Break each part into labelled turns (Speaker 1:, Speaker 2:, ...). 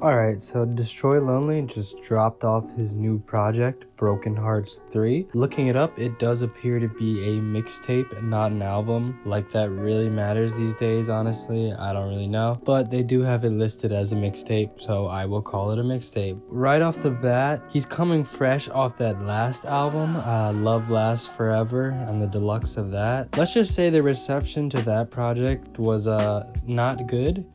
Speaker 1: Alright, so Destroy Lonely just dropped off his new project, Broken Hearts 3. Looking it up, it does appear to be a mixtape, not an album. Like that really matters these days, honestly. I don't really know. But they do have it listed as a mixtape, so I will call it a mixtape. Right off the bat, he's coming fresh off that last album, Love Lasts Forever, and the deluxe of that. Let's just say the reception to that project was not good.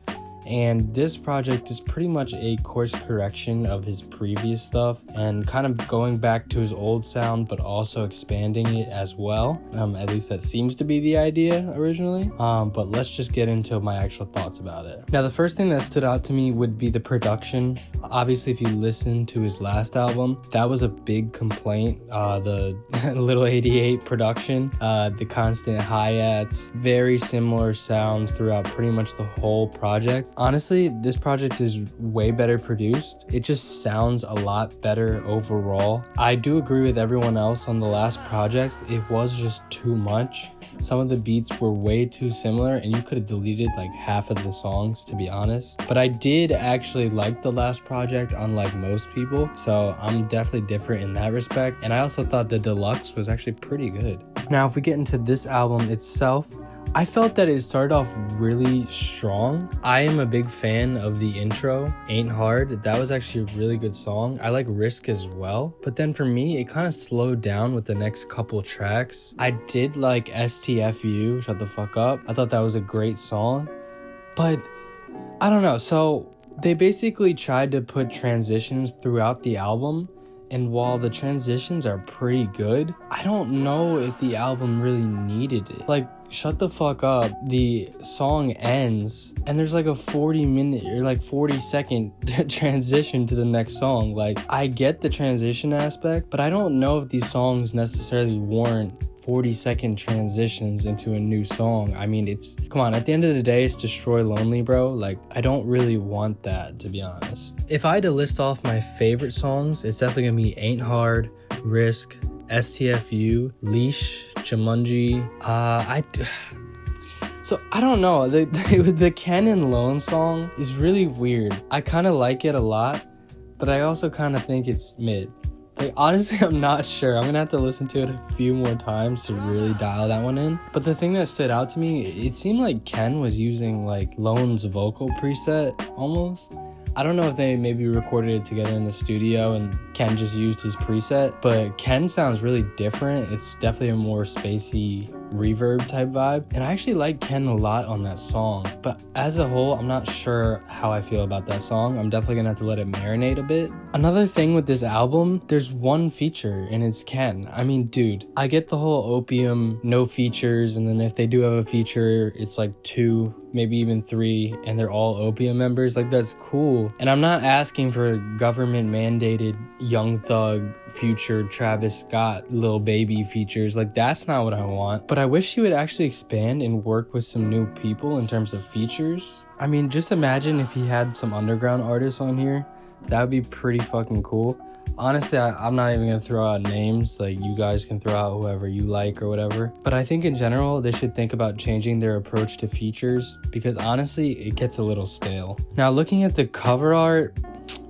Speaker 1: And this project is pretty much a course correction of his previous stuff and kind of going back to his old sound, but also expanding it as well. At least that seems to be the idea originally. But let's just get into my actual thoughts about it. Now, the first thing that stood out to me would be the production. Obviously, if you listen to his last album, that was a big complaint. The Little 88 production, the constant hi-hats, very similar sounds throughout pretty much the whole project. Honestly, this project is way better produced. It just sounds a lot better overall. I do agree with everyone else on the last project. It was just too much. Some of the beats were way too similar and you could have deleted like half of the songs, to be honest. But I did actually like the last project, unlike most people. So I'm definitely different in that respect. And I also thought the deluxe was actually pretty good. Now, if we get into this album itself, I felt that it started off really strong. I am a big fan of the intro, Ain't Hard. That was actually a really good song. I like Risk as well. But then for me, it kind of slowed down with the next couple tracks. I did like STFU, Shut the Fuck Up. I thought that was a great song. But I don't know. So they basically tried to put transitions throughout the album. And while the transitions are pretty good, I don't know if the album really needed it. Like, Shut the Fuck Up, the song ends and there's like a 40-minute or like 40-second transition to the next song. Like, I get the transition aspect, but I don't know if these songs necessarily warrant 40-second transitions into a new song. I mean, come on, at the end of the day, it's Destroy Lonely, bro. Like, I don't really want that, to be honest. If I had to list off my favorite songs, it's definitely gonna be Ain't Hard, Risk, STFU, Leash, Jumanji. So I don't know. The Ken and Lone song is really weird. I kind of like it a lot, but I also kind of think it's mid. Like, honestly, I'm not sure. I'm gonna have to listen to it a few more times to really dial that one in. But the thing that stood out to me, it seemed like Ken was using like Lone's vocal preset almost. I don't know if they maybe recorded it together in the studio and Ken just used his preset, but Ken sounds really different. It's definitely a more spacey reverb type vibe. And I actually like Ken a lot on that song, but as a whole, I'm not sure how I feel about that song. I'm definitely gonna have to let it marinate a bit. Another thing with this album, there's one feature and it's Ken. I mean, dude, I get the whole Opium, no features, and then if they do have a feature, it's like 2, maybe even 3, and they're all Opium members. Like, that's cool. And I'm not asking for government mandated Young Thug, Future, Travis Scott, Lil Baby features. Like, that's not what I want. But I wish he would actually expand and work with some new people in terms of features. I mean, just imagine if he had some underground artists on here. That would be pretty fucking cool. Honestly, I'm not even gonna throw out names. Like, you guys can throw out whoever you like or whatever. But I think in general, they should think about changing their approach to features because honestly, it gets a little stale. Now, looking at the cover art,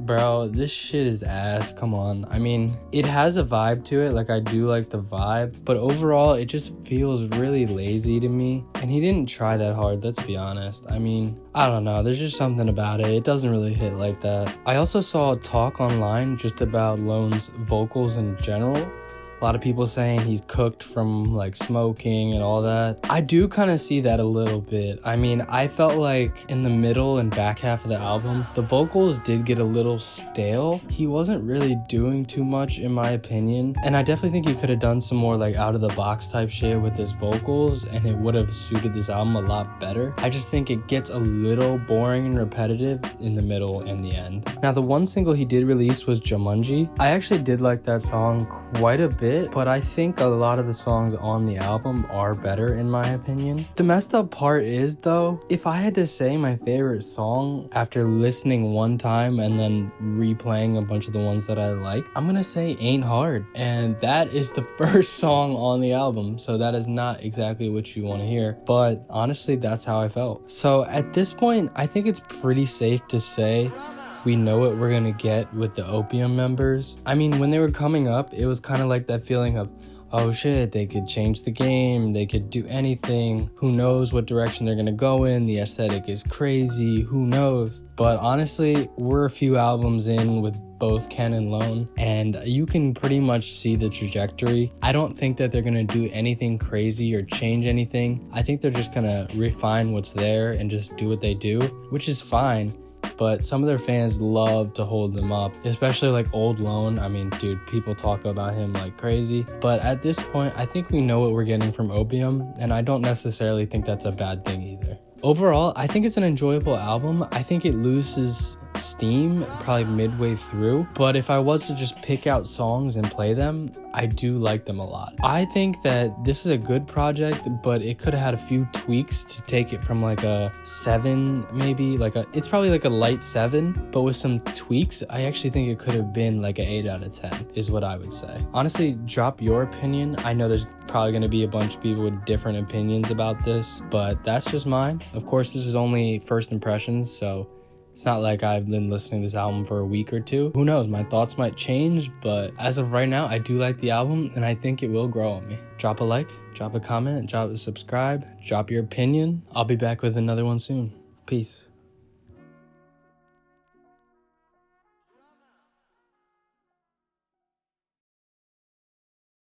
Speaker 1: bro, this shit is ass. Come on. I mean, it has a vibe to it. Like, I do like the vibe, but overall, it just feels really lazy to me. And he didn't try that hard, let's be honest. I mean, I don't know. There's just something about it. It doesn't really hit like that. I also saw a talk online just about Lone's vocals in general. A lot of people saying he's cooked from like smoking and all that. I do kind of see that a little bit. I mean, I felt like in the middle and back half of the album, the vocals did get a little stale. He wasn't really doing too much in my opinion. And I definitely think he could have done some more like out of the box type shit with his vocals and it would have suited this album a lot better. I just think it gets a little boring and repetitive in the middle and the end. Now, the one single he did release was Jumanji. I actually did like that song quite a bit. But I think a lot of the songs on the album are better in my opinion. The messed up part is though, if I had to say my favorite song after listening one time and then replaying a bunch of the ones that I like, I'm gonna say Ain't Hard. And that is the first song on the album. So that is not exactly what you want to hear. But honestly, that's how I felt. So at this point, I think it's pretty safe to say we know what we're gonna get with the Opium members. I mean, when they were coming up, it was kind of like that feeling of, oh shit, they could change the game, they could do anything, who knows what direction they're gonna go in, the aesthetic is crazy, who knows. But honestly, we're a few albums in with both Ken and Lone, and you can pretty much see the trajectory. I don't think that they're gonna do anything crazy or change anything. I think they're just gonna refine what's there and just do what they do, which is fine. But some of their fans love to hold them up, especially like old Lone. I mean, dude, people talk about him like crazy. But at this point, I think we know what we're getting from Opium, and I don't necessarily think that's a bad thing either. Overall, I think it's an enjoyable album. I think it loses steam probably midway through, but if I was to just pick out songs and play them, I do like them a lot. I think that this is a good project, but it could have had a few tweaks to take it from like a 7, maybe it's probably like a light 7, but with some tweaks, I actually think it could have been like an 8 out of 10 is what I would say. Honestly, drop your opinion. I know there's probably going to be a bunch of people with different opinions about this, but that's just mine. Of course, this is only first impressions, so it's not like I've been listening to this album for a week or two. Who knows? My thoughts might change, but as of right now, I do like the album, and I think it will grow on me. Drop a like, drop a comment, drop a subscribe, drop your opinion. I'll be back with another one soon. Peace.